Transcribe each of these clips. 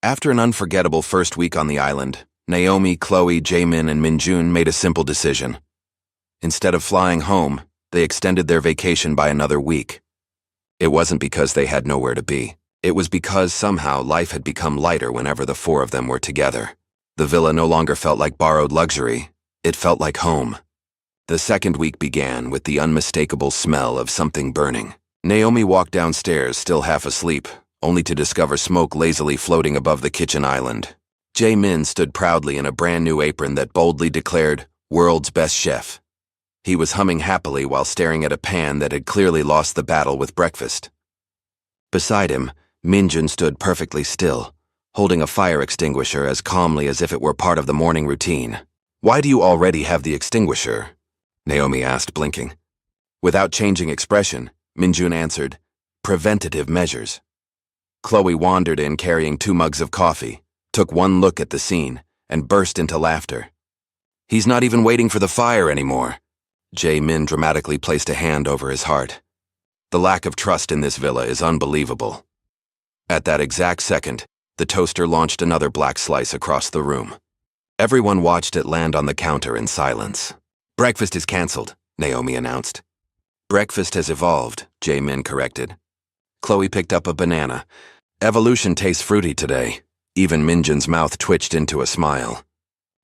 After an unforgettable first week on the island, Naomi, Chloe, Jaemin, and Minjun made a simple decision. Instead of flying home, they extended their vacation by another week. It wasn't because they had nowhere to be. It was because somehow life had become lighter whenever the four of them were together. The villa no longer felt like borrowed luxury. It felt like home. The second week began with the unmistakable smell of something burning. Naomi walked downstairs, still half asleep, only to discover smoke lazily floating above the kitchen island. Jaemin stood proudly in a brand new apron that boldly declared, "World's best chef." He was humming happily while staring at a pan that had clearly lost the battle with breakfast. Beside him, Minjun stood perfectly still, holding a fire extinguisher as calmly as if it were part of the morning routine. "Why do you already have the extinguisher?" Naomi asked, blinking. Without changing expression, Minjun answered, "Preventative measures." Chloe wandered in carrying 2 mugs of coffee, took one look at the scene, and burst into laughter. "He's not even waiting for the fire anymore." Jaemin dramatically placed a hand over his heart. "The lack of trust in this villa is unbelievable." At that exact second, the toaster launched another black slice across the room. Everyone watched it land on the counter in silence. "Breakfast is cancelled," Naomi announced. "Breakfast has evolved," Jaemin corrected. Chloe picked up a banana. "Evolution tastes fruity today." Even Minjun's mouth twitched into a smile.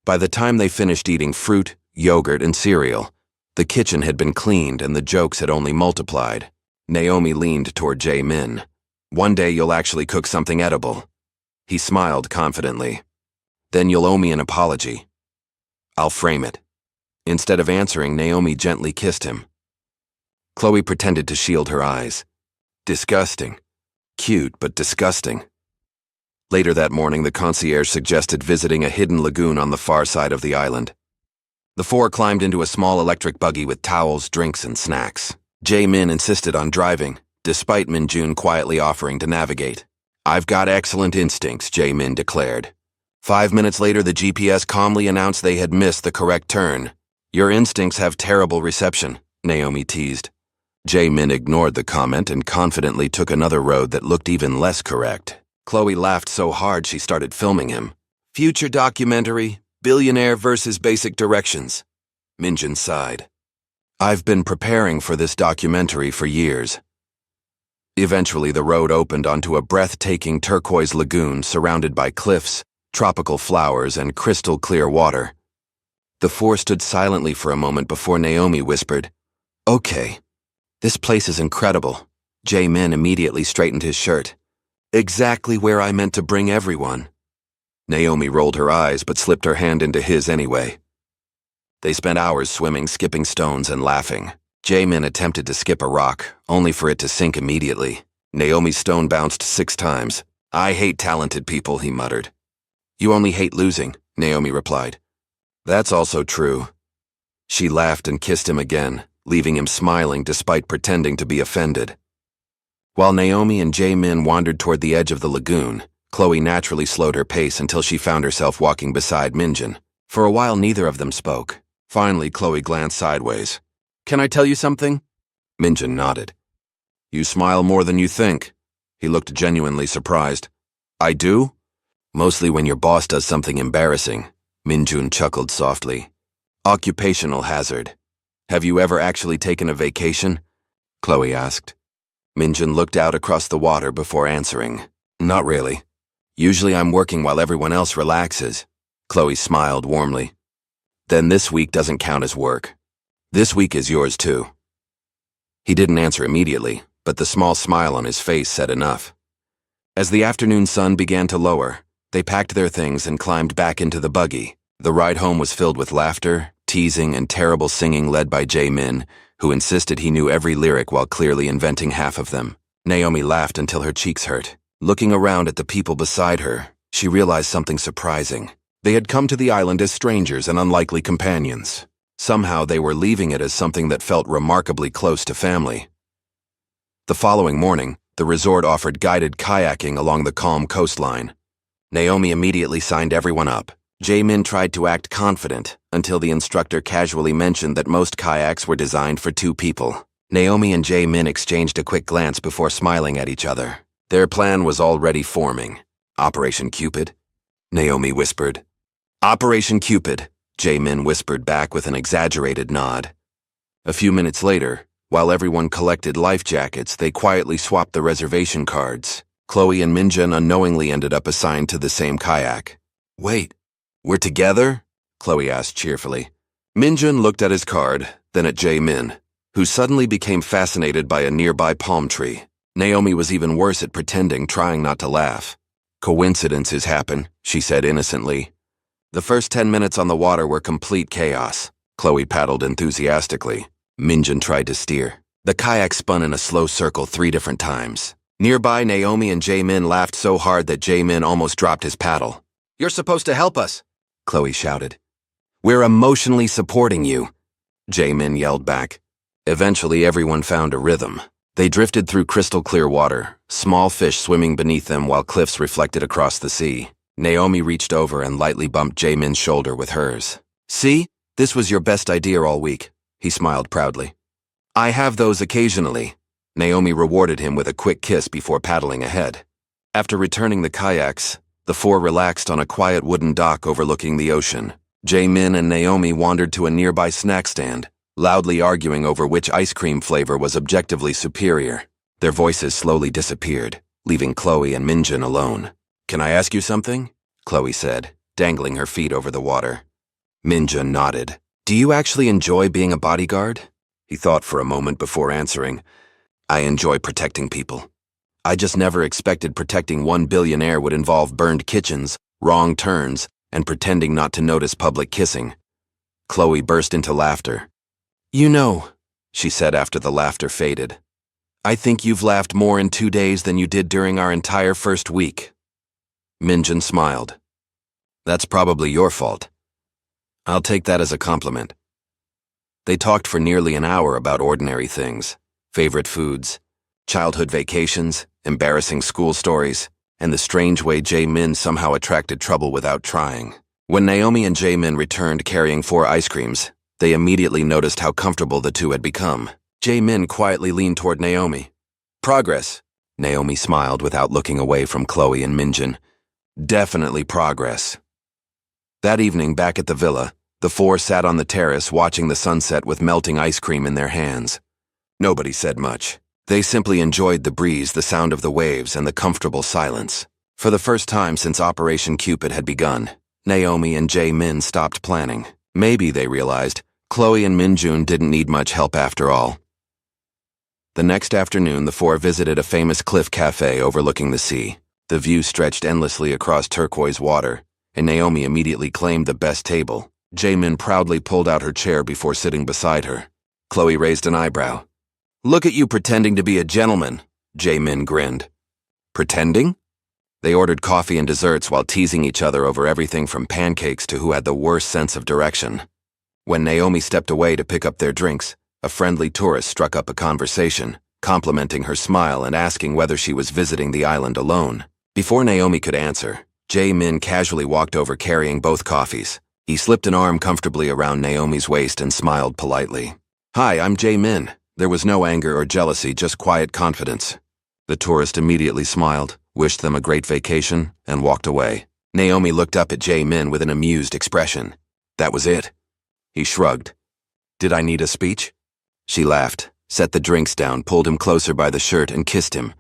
By the time they finished eating fruit, yogurt, and cereal, the kitchen had been cleaned and the jokes had only multiplied. Naomi leaned toward Jaemin. "One day you'll actually cook something edible." He smiled confidently. "Then you'll owe me an apology." "I'll frame it." Instead of answering, Naomi gently kissed him. Chloe pretended to shield her eyes. Disgusting. Cute, but disgusting. Later that morning, the concierge suggested visiting a hidden lagoon on the far side of the island. The four climbed into a small electric buggy with towels, drinks, and snacks. Jaemin insisted on driving, despite Minjun quietly offering to navigate. "I've got excellent instincts," Jaemin declared. 5 minutes later, the GPS calmly announced they had missed the correct turn. "Your instincts have terrible reception," Naomi teased. Jaemin ignored the comment and confidently took another road that looked even less correct. Chloe laughed so hard she started filming him. "Future documentary, Billionaire versus Basic Directions." Minjun sighed. "I've been preparing for this documentary for years." Eventually, the road opened onto a breathtaking turquoise lagoon surrounded by cliffs, tropical flowers, and crystal-clear water. The four stood silently for a moment before Naomi whispered, "Okay. This place is incredible." Jaemin immediately straightened his shirt. "Exactly where I meant to bring everyone." Naomi rolled her eyes but slipped her hand into his anyway. They spent hours swimming, skipping stones, and laughing. Jaemin attempted to skip a rock, only for it to sink immediately. Naomi's stone bounced 6 times. "I hate talented people," he muttered. "You only hate losing," Naomi replied. "That's also true." She laughed and kissed him again, leaving him smiling despite pretending to be offended. While Naomi and Jaemin wandered toward the edge of the lagoon, Chloe naturally slowed her pace until she found herself walking beside Minjun. For a while, neither of them spoke. Finally, Chloe glanced sideways. "Can I tell you something?" Minjun nodded. "You smile more than you think." He looked genuinely surprised. "I do?" "Mostly when your boss does something embarrassing." Minjun chuckled softly. "Occupational hazard. Have you ever actually taken a vacation?" Chloe asked. Minjun looked out across the water before answering. "Not really. Usually I'm working while everyone else relaxes." Chloe smiled warmly. "Then this week doesn't count as work. This week is yours too." He didn't answer immediately, but the small smile on his face said enough. As the afternoon sun began to lower, they packed their things and climbed back into the buggy. The ride home was filled with laughter, teasing, and terrible singing led by Jaemin, who insisted he knew every lyric while clearly inventing half of them. Naomi laughed until her cheeks hurt. Looking around at the people beside her, she realized something surprising. They had come to the island as strangers and unlikely companions. Somehow they were leaving it as something that felt remarkably close to family. The following morning, the resort offered guided kayaking along the calm coastline. Naomi immediately signed everyone up. Jaemin tried to act confident until the instructor casually mentioned that most kayaks were designed for 2 people. Naomi and Jaemin exchanged a quick glance before smiling at each other. Their plan was already forming. Operation Cupid? Naomi whispered. Operation Cupid, Jae-min whispered back with an exaggerated nod. A few minutes later, while everyone collected life jackets, they quietly swapped the reservation cards. Chloe and Minjun unknowingly ended up assigned to the same kayak. Wait, we're together? Chloe asked cheerfully. Minjun looked at his card, then at Jae-min, who suddenly became fascinated by a nearby palm tree. Naomi was even worse at pretending, trying not to laugh. Coincidences happen, she said innocently. The first 10 minutes on the water were complete chaos. Chloe paddled enthusiastically. Minjun tried to steer. The kayak spun in a slow circle 3 different times. Nearby, Naomi and Jae-min laughed so hard that Jae-min almost dropped his paddle. You're supposed to help us, Chloe shouted. We're emotionally supporting you, Jae-min yelled back. Eventually, everyone found a rhythm. They drifted through crystal clear water, small fish swimming beneath them while cliffs reflected across the sea. Naomi reached over and lightly bumped Jae-min's shoulder with hers. See? This was your best idea all week, he smiled proudly. I have those occasionally. Naomi rewarded him with a quick kiss before paddling ahead. After returning the kayaks, the 4 relaxed on a quiet wooden dock overlooking the ocean. Jae-min and Naomi wandered to a nearby snack stand, loudly arguing over which ice cream flavor was objectively superior. Their voices slowly disappeared, leaving Chloe and Minjun alone. Can I ask you something? Chloe said, dangling her feet over the water. Minjun nodded. Do you actually enjoy being a bodyguard? He thought for a moment before answering. I enjoy protecting people. I just never expected protecting one billionaire would involve burned kitchens, wrong turns, and pretending not to notice public kissing. Chloe burst into laughter. You know, she said after the laughter faded, I think you've laughed more in 2 days than you did during our entire first week. Minjun smiled. That's probably your fault. I'll take that as a compliment. They talked for nearly an hour about ordinary things, favorite foods, childhood vacations, embarrassing school stories, and the strange way Jae-min somehow attracted trouble without trying. When Naomi and Jae-min returned carrying 4 ice creams, they immediately noticed how comfortable the two had become. Jae-min quietly leaned toward Naomi. Progress, Naomi smiled without looking away from Chloe and Minjun. Definitely progress. That evening, back at the villa, the 4 sat on the terrace watching the sunset with melting ice cream in their hands. Nobody said much. They simply enjoyed the breeze, the sound of the waves, and the comfortable silence. For the first time since Operation Cupid had begun, Naomi and Jae-min stopped planning. Maybe, they realized, Chloe and Minjun didn't need much help after all. The next afternoon, the 4 visited a famous cliff cafe overlooking the sea. The view stretched endlessly across turquoise water, and Naomi immediately claimed the best table. Jae-min proudly pulled out her chair before sitting beside her. Chloe raised an eyebrow. Look at you pretending to be a gentleman, Jae-min grinned. Pretending? They ordered coffee and desserts while teasing each other over everything from pancakes to who had the worst sense of direction. When Naomi stepped away to pick up their drinks, a friendly tourist struck up a conversation, complimenting her smile and asking whether she was visiting the island alone. Before Naomi could answer, Jae-min casually walked over carrying both coffees. He slipped an arm comfortably around Naomi's waist and smiled politely. Hi, I'm Jae-min. There was no anger or jealousy, just quiet confidence. The tourist immediately smiled, wished them a great vacation, and walked away. Naomi looked up at Jae-min with an amused expression. That was it. He shrugged. Did I need a speech? She laughed, set the drinks down, pulled him closer by the shirt, and kissed him.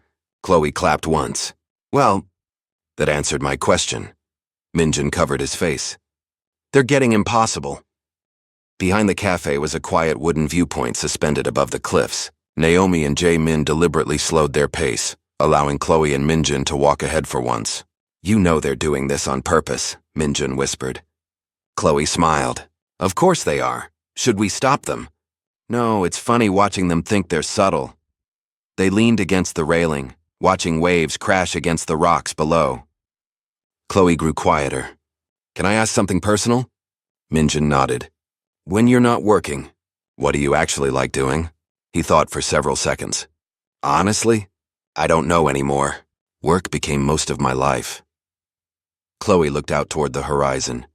Chloe clapped once. Well, that answered my question. Minjun covered his face. They're getting impossible. Behind the cafe was a quiet wooden viewpoint suspended above the cliffs. Naomi and Jae-min deliberately slowed their pace, allowing Chloe and Minjun to walk ahead for once. You know they're doing this on purpose, Minjun whispered. Chloe smiled. Of course they are. Should we stop them? No, it's funny watching them think they're subtle. They leaned against the railing, watching waves crash against the rocks below. Chloe grew quieter. Can I ask something personal? Minjun nodded. When you're not working, what do you actually like doing? He thought for several seconds. Honestly, I don't know anymore. Work became most of my life. Chloe looked out toward the horizon.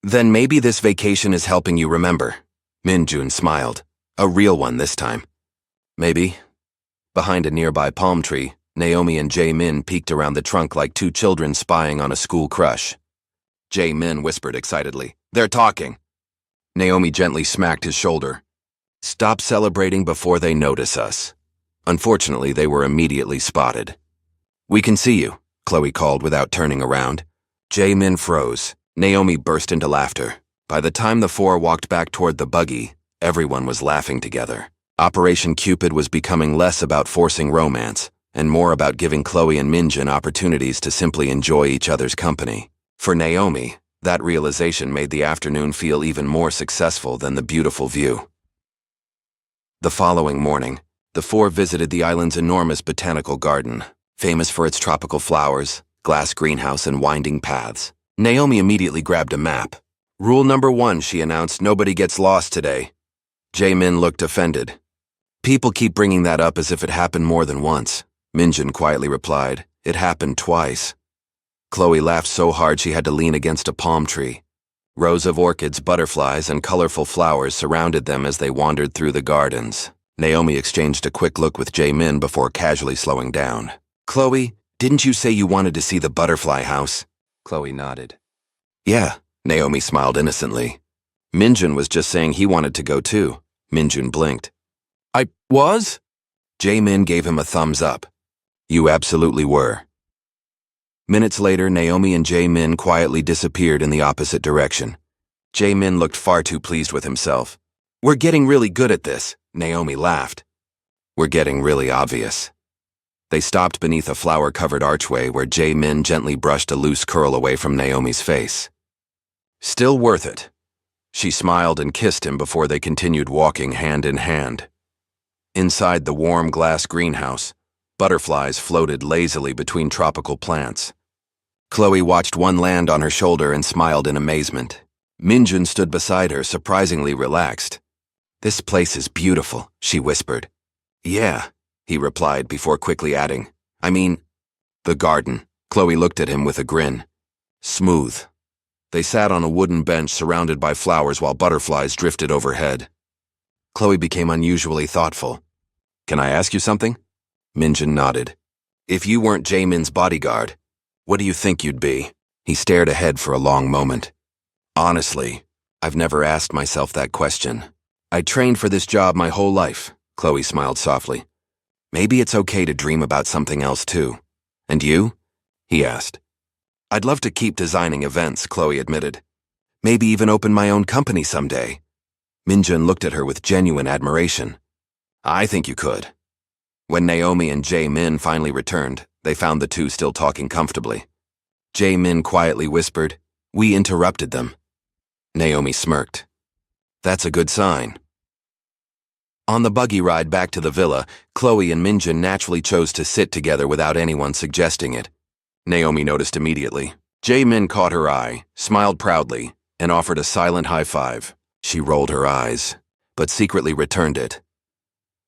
Then maybe this vacation is helping you remember. Minjun smiled. A real one this time. Maybe. Behind a nearby palm tree, Naomi and Jae-min peeked around the trunk like two children spying on a school crush. Jae-min whispered excitedly, "They're talking." Naomi gently smacked his shoulder. "Stop celebrating before they notice us." Unfortunately, they were immediately spotted. "We can see you," Chloe called without turning around. Jae-min froze. Naomi burst into laughter. By the time the four walked back toward the buggy, everyone was laughing together. Operation Cupid was becoming less about forcing romance and more about giving Chloe and Minjin opportunities to simply enjoy each other's company. For Naomi, that realization made the afternoon feel even more successful than the beautiful view. The following morning, the four visited the island's enormous botanical garden, famous for its tropical flowers, glass greenhouse, and winding paths. Naomi immediately grabbed a map. "Rule number 1, she announced, nobody gets lost today." Jae-min looked offended. "People keep bringing that up as if it happened more than once." Minjin quietly replied, "It happened twice." Chloe laughed so hard she had to lean against a palm tree. Rows of orchids, butterflies, and colorful flowers surrounded them as they wandered through the gardens. Naomi exchanged a quick look with Jae-min before casually slowing down. "Chloe, didn't you say you wanted to see the butterfly house?" Chloe nodded. "Yeah," Naomi smiled innocently. Minjin was just saying he wanted to go too. Minjun blinked. "I was?" Jae-min gave him a thumbs up. "You absolutely were." Minutes later, Naomi and Jae-min quietly disappeared in the opposite direction. Jae-min looked far too pleased with himself. "We're getting really good at this," Naomi laughed. "We're getting really obvious." They stopped beneath a flower-covered archway where Jae-min gently brushed a loose curl away from Naomi's face. "Still worth it." She smiled and kissed him before they continued walking hand in hand. Inside the warm glass greenhouse, butterflies floated lazily between tropical plants. Chloe watched one land on her shoulder and smiled in amazement. Minjun stood beside her, surprisingly relaxed. "This place is beautiful," she whispered. "Yeah," he replied before quickly adding, "I mean, the garden." Chloe looked at him with a grin. "Smooth." They sat on a wooden bench surrounded by flowers while butterflies drifted overhead. Chloe became unusually thoughtful. "Can I ask you something?" Minjin nodded. "If you weren't Jaemin's bodyguard, what do you think you'd be?" He stared ahead for a long moment. "Honestly, I've never asked myself that question. I trained for this job my whole life," Chloe smiled softly. "Maybe it's okay to dream about something else too." "And you?" he asked. "I'd love to keep designing events," Chloe admitted. "Maybe even open my own company someday." Minjun looked at her with genuine admiration. "I think you could." When Naomi and Jae-min finally returned, they found the two still talking comfortably. Jae-min quietly whispered, "We interrupted them." Naomi smirked. "That's a good sign." On the buggy ride back to the villa, Chloe and Minjun naturally chose to sit together without anyone suggesting it. Naomi noticed immediately. Jae-min caught her eye, smiled proudly, and offered a silent high five. She rolled her eyes, but secretly returned it.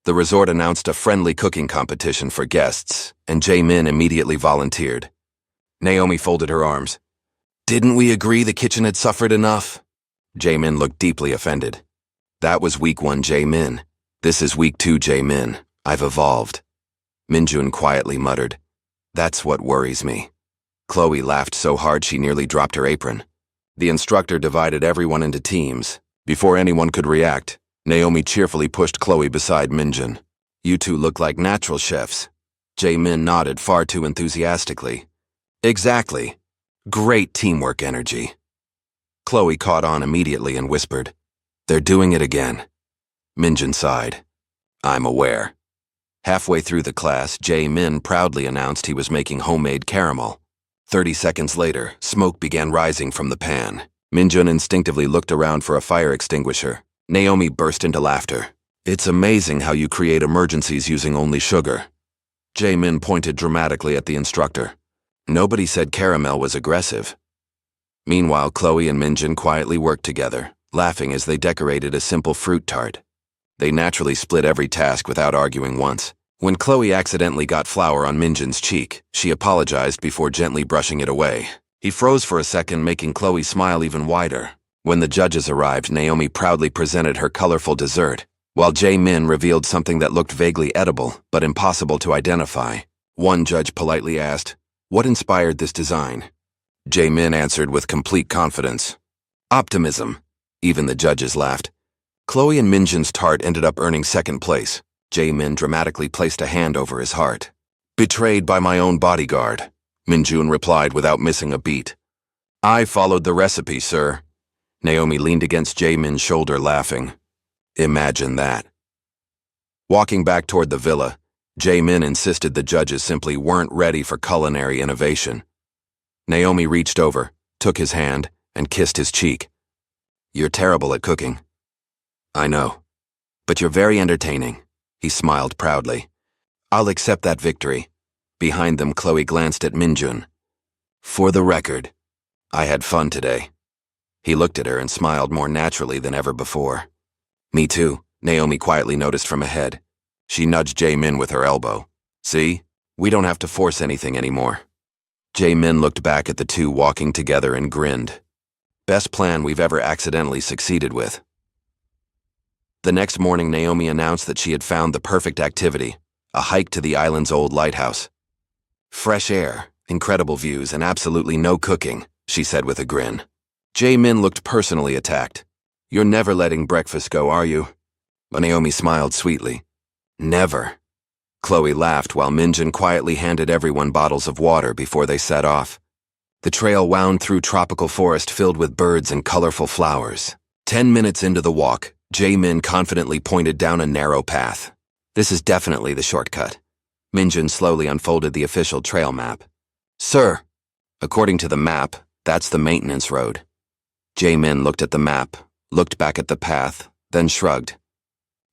The resort announced a friendly cooking competition for guests, and Jae-min immediately volunteered. Naomi folded her arms. "Didn't we agree the kitchen had suffered enough?" Jae-min looked deeply offended. "That was week 1, Jae-min. This is week 2, Jae-min. I've evolved." Minjun quietly muttered, "That's what worries me." Chloe laughed so hard she nearly dropped her apron. The instructor divided everyone into teams. Before anyone could react, Naomi cheerfully pushed Chloe beside Minjun. "You two look like natural chefs." Jae-min nodded far too enthusiastically. "Exactly. Great teamwork energy." Chloe caught on immediately and whispered, "They're doing it again." Minjun sighed. "I'm aware." Halfway through the class, Jae-min proudly announced he was making homemade caramel. 30 seconds later, smoke began rising from the pan. Minjun instinctively looked around for a fire extinguisher. Naomi burst into laughter. "It's amazing how you create emergencies using only sugar." Jae-min pointed dramatically at the instructor. "Nobody said caramel was aggressive." Meanwhile, Chloe and Minjun quietly worked together, laughing as they decorated a simple fruit tart. They naturally split every task without arguing once. When Chloe accidentally got flour on Minjun's cheek, she apologized before gently brushing it away. He froze for a second, making Chloe smile even wider. When the judges arrived, Naomi proudly presented her colorful dessert, while Jae-min revealed something that looked vaguely edible but impossible to identify. One judge politely asked, "What inspired this design?" Jae-min answered with complete confidence, "Optimism." Even the judges laughed. Chloe and Minjun's tart ended up earning second place. Jae-min dramatically placed a hand over his heart. "Betrayed by my own bodyguard," Minjun replied without missing a beat. "I followed the recipe, sir." Naomi leaned against Jae-min's shoulder, laughing. Imagine that. Walking back toward the villa, Jae-min insisted the judges simply weren't ready for culinary innovation. Naomi reached over, took his hand, and kissed his cheek. "You're terrible at cooking." "I know. But you're very entertaining," he smiled proudly. "I'll accept that victory." Behind them, Chloe glanced at Minjun. "For the record, I had fun today." He looked at her and smiled more naturally than ever before. "Me too," Naomi quietly noticed from ahead. She nudged Jae-min with her elbow. "See? We don't have to force anything anymore." Jae-min looked back at the two walking together and grinned. "Best plan we've ever accidentally succeeded with." The next morning, Naomi announced that she had found the perfect activity, a hike to the island's old lighthouse. "Fresh air, incredible views, and absolutely no cooking," she said with a grin. Jae-min looked personally attacked. "You're never letting breakfast go, are you?" But Naomi smiled sweetly. "Never." Chloe laughed while Minjun quietly handed everyone bottles of water before they set off. The trail wound through tropical forest filled with birds and colorful flowers. 10 minutes into the walk, Jae-min confidently pointed down a narrow path. "This is definitely the shortcut." Minjun slowly unfolded the official trail map. "Sir, according to the map, that's the maintenance road." Jae-min looked at the map, looked back at the path, then shrugged.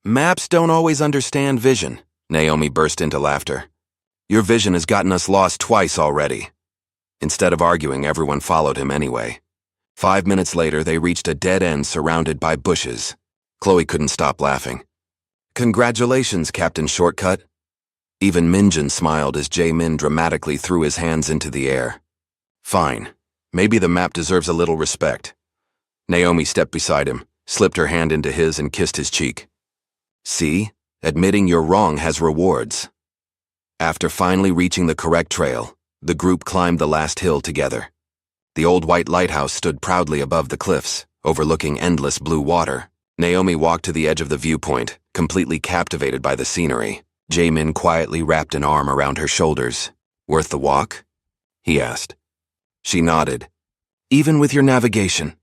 "Maps don't always understand vision." Naomi burst into laughter. "Your vision has gotten us lost twice already." Instead of arguing, everyone followed him anyway. 5 minutes later, they reached a dead end surrounded by bushes. Chloe couldn't stop laughing. "Congratulations, Captain Shortcut." Even Minjun smiled as Jae-min dramatically threw his hands into the air. "Fine. Maybe the map deserves a little respect." Naomi stepped beside him, slipped her hand into his, and kissed his cheek. "See? Admitting you're wrong has rewards." After finally reaching the correct trail, the group climbed the last hill together. The old white lighthouse stood proudly above the cliffs, overlooking endless blue water. Naomi walked to the edge of the viewpoint, completely captivated by the scenery. Jae-min quietly wrapped an arm around her shoulders. "Worth the walk?" he asked. She nodded. "Even with your navigation?"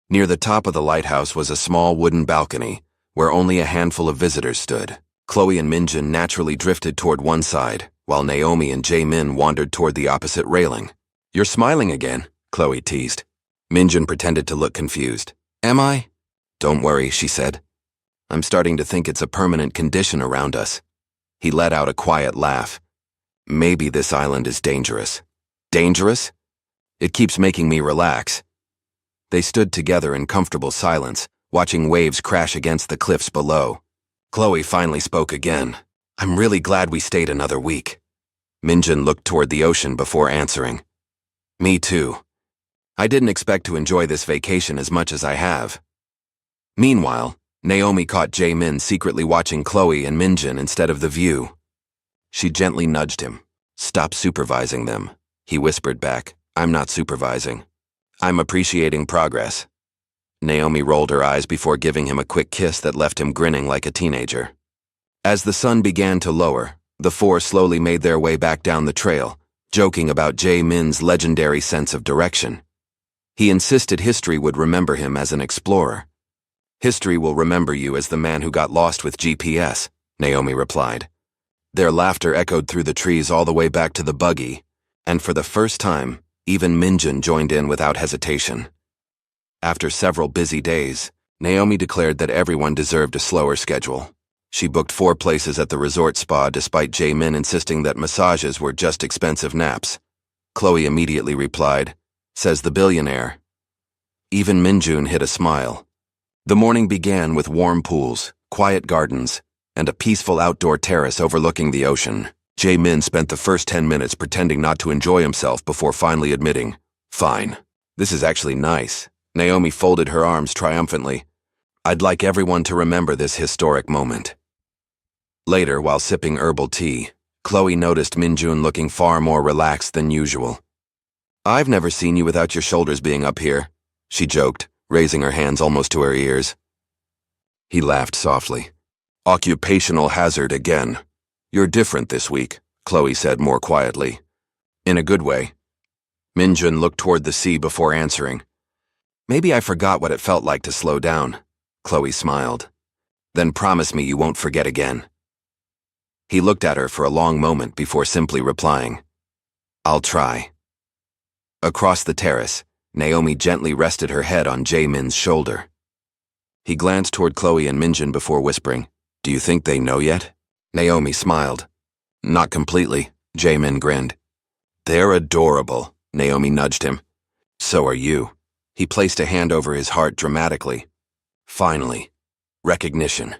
Near the top of the lighthouse was a small wooden balcony, where only a handful of visitors stood. Chloe and Minjun naturally drifted toward one side, while Naomi and Jae-min wandered toward the opposite railing. "You're smiling again," Chloe teased. Minjun pretended to look confused. "Am I?" "Don't worry," she said. "I'm starting to think it's a permanent condition around us." He let out a quiet laugh. "Maybe this island is dangerous." "Dangerous?" "It keeps making me relax." They stood together in comfortable silence, watching waves crash against the cliffs below. Chloe finally spoke again. "I'm really glad we stayed another week." Minjun looked toward the ocean before answering. "Me too. I didn't expect to enjoy this vacation as much as I have." Meanwhile, Naomi caught Jae-min secretly watching Chloe and Minjun instead of the view. She gently nudged him. "Stop supervising them," he whispered back. "I'm not supervising. I'm appreciating progress." Naomi rolled her eyes before giving him a quick kiss that left him grinning like a teenager. As the sun began to lower, the four slowly made their way back down the trail, joking about Jae-min's legendary sense of direction. He insisted history would remember him as an explorer. "History will remember you as the man who got lost with GPS," Naomi replied. Their laughter echoed through the trees all the way back to the buggy, and for the first time, even Minjun joined in without hesitation. After several busy days, Naomi declared that everyone deserved a slower schedule. She booked 4 places at the resort spa despite Jae-min insisting that massages were just expensive naps. Chloe immediately replied, "Says the billionaire." Even Minjun hid a smile. The morning began with warm pools, quiet gardens, and a peaceful outdoor terrace overlooking the ocean. Jae-min spent the first 10 minutes pretending not to enjoy himself before finally admitting, "Fine. This is actually nice." Naomi folded her arms triumphantly. "I'd like everyone to remember this historic moment." Later, while sipping herbal tea, Chloe noticed Minjun looking far more relaxed than usual. "I've never seen you without your shoulders being up here," she joked, raising her hands almost to her ears. He laughed softly. "Occupational hazard again. You're different this week," Chloe said more quietly. "In a good way." Minjun looked toward the sea before answering. "Maybe I forgot what it felt like to slow down," Chloe smiled. "Then promise me you won't forget again." He looked at her for a long moment before simply replying, "I'll try." Across the terrace, Naomi gently rested her head on Jae-min's shoulder. He glanced toward Chloe and Minjun before whispering, "Do you think they know yet?" Naomi smiled. "Not completely," Jae-min grinned. "They're adorable," Naomi nudged him. "So are you." He placed a hand over his heart dramatically. Finally, recognition.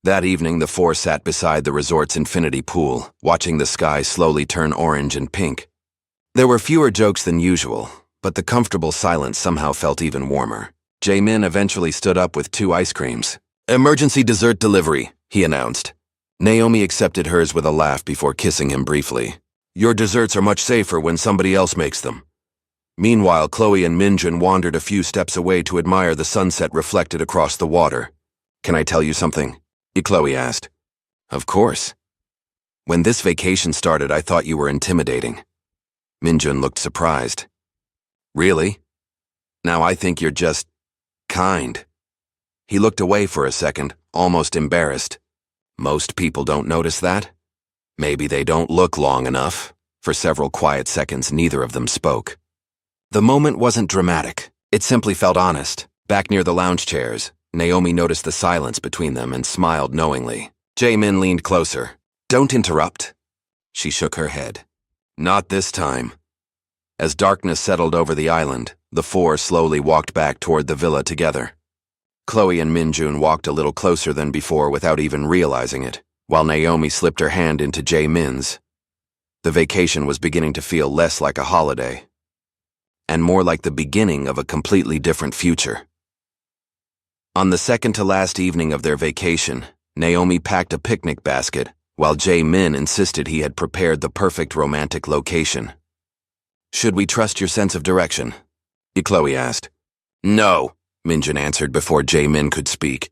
That evening, the four sat beside the resort's infinity pool, watching the sky slowly turn orange and pink. There were fewer jokes than usual, but the comfortable silence somehow felt even warmer. Jae-min eventually stood up with 2 ice creams. "Emergency dessert delivery," he announced. Naomi accepted hers with a laugh before kissing him briefly. "Your desserts are much safer when somebody else makes them." Meanwhile, Chloe and Minjun wandered a few steps away to admire the sunset reflected across the water. "Can I tell you something?" Chloe asked. "Of course." "When this vacation started, I thought you were intimidating." Minjun looked surprised. "Really? Now I think you're just kind." He looked away for a second, almost embarrassed. "Most people don't notice that. Maybe they don't look long enough." For several quiet seconds, neither of them spoke. The moment wasn't dramatic. It simply felt honest. Back near the lounge chairs, Naomi noticed the silence between them and smiled knowingly. Jae-min leaned closer. "Don't interrupt." She shook her head. "Not this time." As darkness settled over the island, the four slowly walked back toward the villa together. Chloe and Minjun walked a little closer than before without even realizing it, while Naomi slipped her hand into Jae-min's. The vacation was beginning to feel less like a holiday, and more like the beginning of a completely different future. On the second-to-last evening of their vacation, Naomi packed a picnic basket, while Jae-min insisted he had prepared the perfect romantic location. "Should we trust your sense of direction?" Chloe asked. "No," Minjun answered before Jae-min could speak.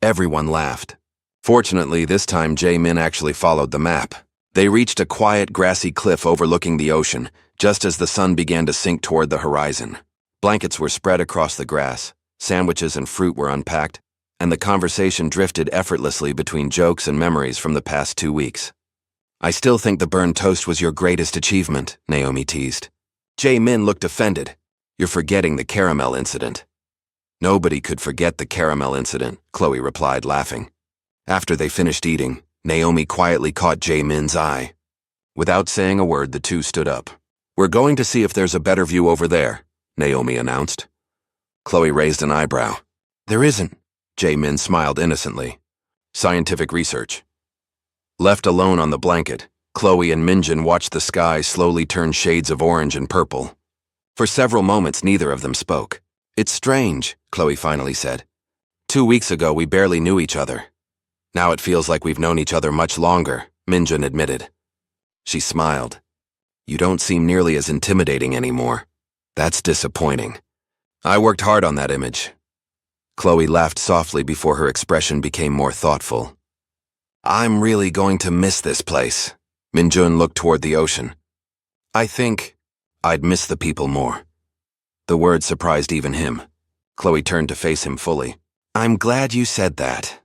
Everyone laughed. Fortunately, this time Jae-min actually followed the map. They reached a quiet, grassy cliff overlooking the ocean, just as the sun began to sink toward the horizon. Blankets were spread across the grass, sandwiches and fruit were unpacked, and the conversation drifted effortlessly between jokes and memories from the past 2 weeks. "I still think the burned toast was your greatest achievement," Naomi teased. Jae-min looked offended. "You're forgetting the caramel incident." "Nobody could forget the caramel incident," Chloe replied, laughing. After they finished eating, Naomi quietly caught Jae-min's eye. Without saying a word, the two stood up. "We're going to see if there's a better view over there," Naomi announced. Chloe raised an eyebrow. "There isn't." Jae-min smiled innocently. "Scientific research." Left alone on the blanket, Chloe and Minjun watched the sky slowly turn shades of orange and purple. For several moments, neither of them spoke. "It's strange," Chloe finally said. 2 weeks ago, we barely knew each other. Now it feels like we've known each other much longer," Minjun admitted. She smiled. "You don't seem nearly as intimidating anymore. That's disappointing. I worked hard on that image." Chloe laughed softly before her expression became more thoughtful. "I'm really going to miss this place." Minjun looked toward the ocean. "I think I'd miss the people more." The word surprised even him. Chloe turned to face him fully. "I'm glad you said that."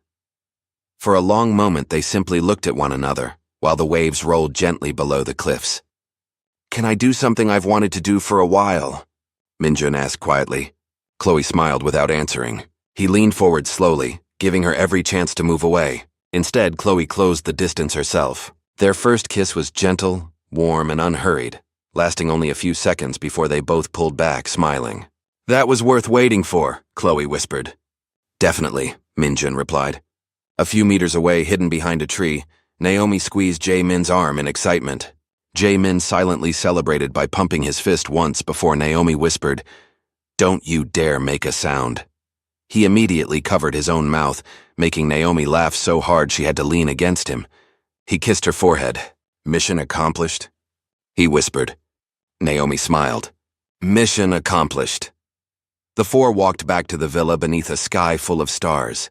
For a long moment, they simply looked at one another, while the waves rolled gently below the cliffs. "Can I do something I've wanted to do for a while?" Minjun asked quietly. Chloe smiled without answering. He leaned forward slowly, giving her every chance to move away. Instead, Chloe closed the distance herself. Their first kiss was gentle, warm, and unhurried, lasting only a few seconds before they both pulled back, smiling. "That was worth waiting for," Chloe whispered. "Definitely," Minjun replied. A few meters away, hidden behind a tree, Naomi squeezed Jae-min's arm in excitement. Jae-min silently celebrated by pumping his fist once before Naomi whispered, "Don't you dare make a sound." He immediately covered his own mouth, making Naomi laugh so hard she had to lean against him. He kissed her forehead. Mission accomplished? He whispered. Naomi smiled. Mission accomplished. The four walked back to the villa beneath a sky full of stars.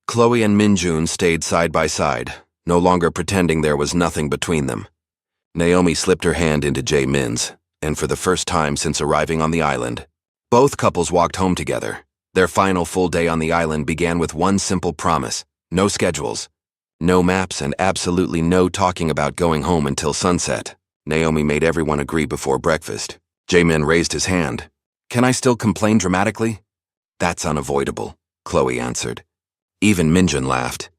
Chloe and Minjun stayed side by side, no longer pretending there was nothing between them. Naomi slipped her hand into Jae-min's, and for the first time since arriving on the island, both couples walked home together. Their final full day on the island began with one simple promise: no schedules, no maps, and absolutely no talking about going home until sunset. Naomi made everyone agree before breakfast. Jae-min raised his hand. Can I still complain dramatically? That's unavoidable, Chloe answered. Even Minjun laughed.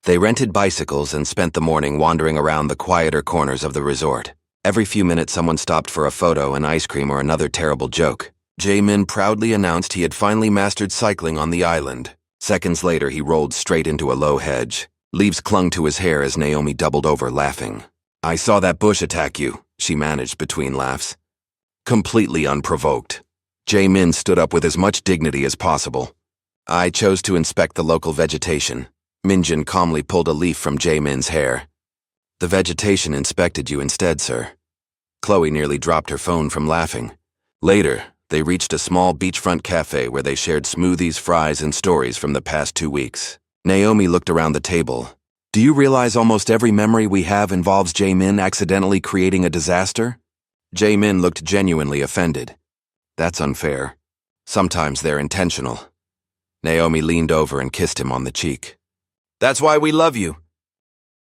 They rented bicycles and spent the morning wandering around the quieter corners of the resort. Every few minutes someone stopped for a photo, an ice cream, or another terrible joke. Jae-min proudly announced he had finally mastered cycling on the island. Seconds later, he rolled straight into a low hedge. Leaves clung to his hair as Naomi doubled over, laughing. I saw that bush attack you, she managed between laughs. Completely unprovoked. Jae-min stood up with as much dignity as possible. I chose to inspect the local vegetation. Minjun calmly pulled a leaf from Jae-min's hair. The vegetation inspected you instead, sir. Chloe nearly dropped her phone from laughing. Later, they reached a small beachfront cafe where they shared smoothies, fries, and stories from the past 2 weeks. Naomi looked around the table. Do you realize almost every memory we have involves Jae-min accidentally creating a disaster? Jae-min looked genuinely offended. That's unfair. Sometimes they're intentional. Naomi leaned over and kissed him on the cheek. That's why we love you.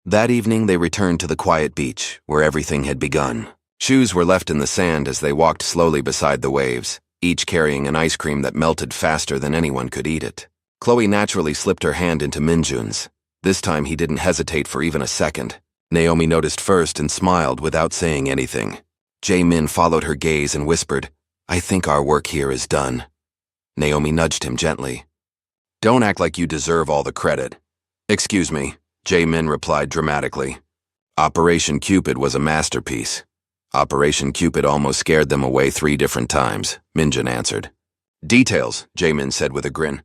That evening, they returned to the quiet beach, where everything had begun. Shoes were left in the sand as they walked slowly beside the waves, each carrying an ice cream that melted faster than anyone could eat it. Chloe naturally slipped her hand into Minjun's. This time he didn't hesitate for even a second. Naomi noticed first and smiled without saying anything. Jae-min followed her gaze and whispered, I think our work here is done. Naomi nudged him gently. Don't act like you deserve all the credit. Excuse me, Jae-min replied dramatically. Operation Cupid was a masterpiece. Operation Cupid almost scared them away 3 different times, Minjun answered. Details, Jae-min said with a grin.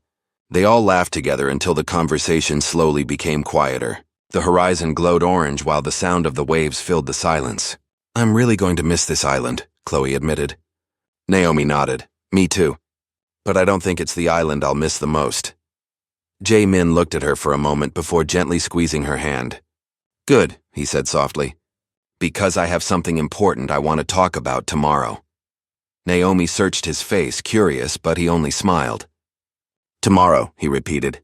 They all laughed together until the conversation slowly became quieter. The horizon glowed orange while the sound of the waves filled the silence. I'm really going to miss this island, Chloe admitted. Naomi nodded. Me too. But I don't think it's the island I'll miss the most. Jae-min looked at her for a moment before gently squeezing her hand. Good, he said softly. Because I have something important I want to talk about tomorrow. Naomi searched his face, curious, but he only smiled. Tomorrow, he repeated.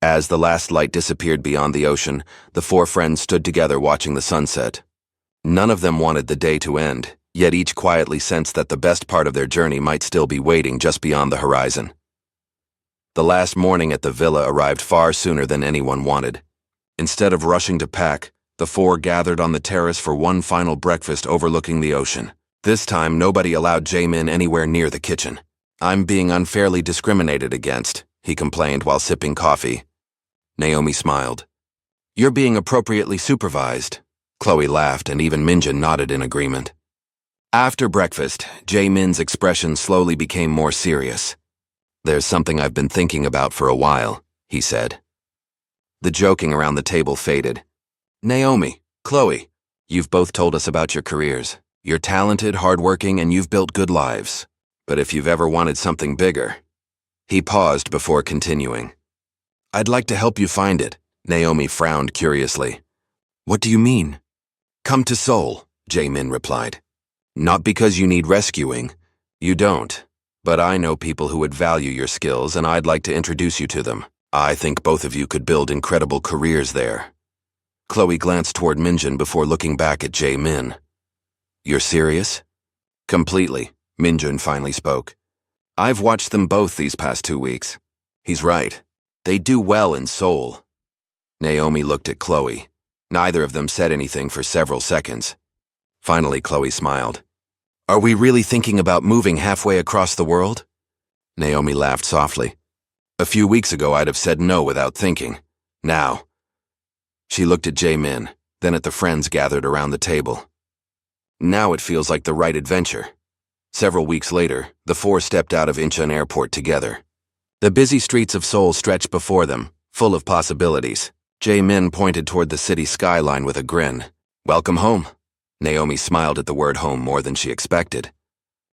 As the last light disappeared beyond the ocean, the 4 friends stood together watching the sunset. None of them wanted the day to end, yet each quietly sensed that the best part of their journey might still be waiting just beyond the horizon. The last morning at the villa arrived far sooner than anyone wanted. Instead of rushing to pack, the 4 gathered on the terrace for one final breakfast overlooking the ocean. This time, nobody allowed Jae-min anywhere near the kitchen. I'm being unfairly discriminated against, he complained while sipping coffee. Naomi smiled. You're being appropriately supervised. Chloe laughed and even Minjun nodded in agreement. After breakfast, Jae-min's expression slowly became more serious. There's something I've been thinking about for a while, he said. The joking around the table faded. Naomi, Chloe, you've both told us about your careers. You're talented, hardworking, and you've built good lives. But if you've ever wanted something bigger... He paused before continuing. I'd like to help you find it. Naomi frowned curiously. What do you mean? Come to Seoul, Jae-min replied. Not because you need rescuing. You don't. But I know people who would value your skills, and I'd like to introduce you to them. I think both of you could build incredible careers there. Chloe glanced toward Minjun before looking back at Jae-min. You're serious? Completely, Minjun finally spoke. I've watched them both these past 2 weeks. He's right. They do well in Seoul. Naomi looked at Chloe. Neither of them said anything for several seconds. Finally, Chloe smiled. Are we really thinking about moving halfway across the world? Naomi laughed softly. A few weeks ago, I'd have said no without thinking. Now. She looked at Jae-min, then at the friends gathered around the table. Now it feels like the right adventure. Several weeks later, the 4 stepped out of Incheon Airport together. The busy streets of Seoul stretched before them, full of possibilities. Jae-min pointed toward the city skyline with a grin. Welcome home. Naomi smiled at the word home more than she expected.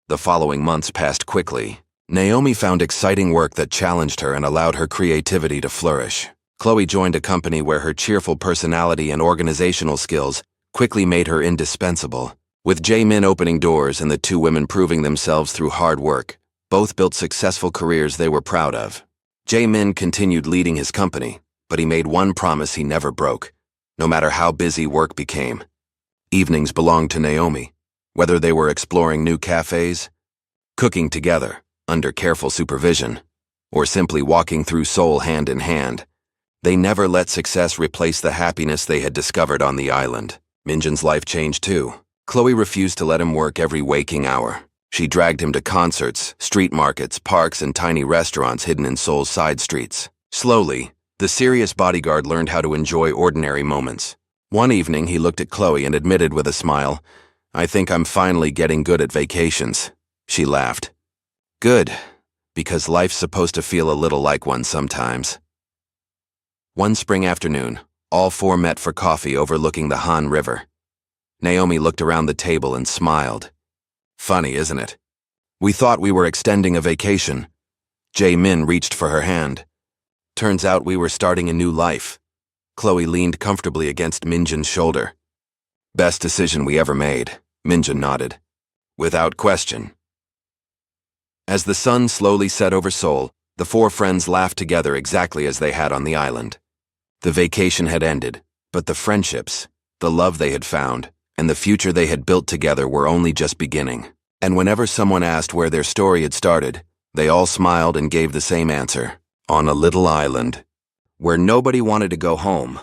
The following months passed quickly. Naomi found exciting work that challenged her and allowed her creativity to flourish. Chloe joined a company where her cheerful personality and organizational skills quickly made her indispensable. With Jae-min opening doors and the two women proving themselves through hard work, both built successful careers they were proud of. Jae-min continued leading his company, but he made one promise he never broke, no matter how busy work became. Evenings belonged to Naomi, whether they were exploring new cafes, cooking together, under careful supervision, or simply walking through Seoul hand in hand. They never let success replace the happiness they had discovered on the island. Minjun's life changed too. Chloe refused to let him work every waking hour. She dragged him to concerts, street markets, parks, and tiny restaurants hidden in Seoul's side streets. Slowly, the serious bodyguard learned how to enjoy ordinary moments. One evening, he looked at Chloe and admitted with a smile, "I think I'm finally getting good at vacations." She laughed. "Good, because life's supposed to feel a little like one sometimes." One spring afternoon, all four met for coffee overlooking the Han River. Naomi looked around the table and smiled. "Funny, isn't it? We thought we were extending a vacation." Jae-min reached for her hand. "Turns out we were starting a new life." Chloe leaned comfortably against Minjun's shoulder. "Best decision we ever made," Minjun nodded. "Without question." As the sun slowly set over Seoul, the four friends laughed together exactly as they had on the island. The vacation had ended, but the friendships, the love they had found, and the future they had built together were only just beginning. And whenever someone asked where their story had started, they all smiled and gave the same answer: on a little island, where nobody wanted to go home.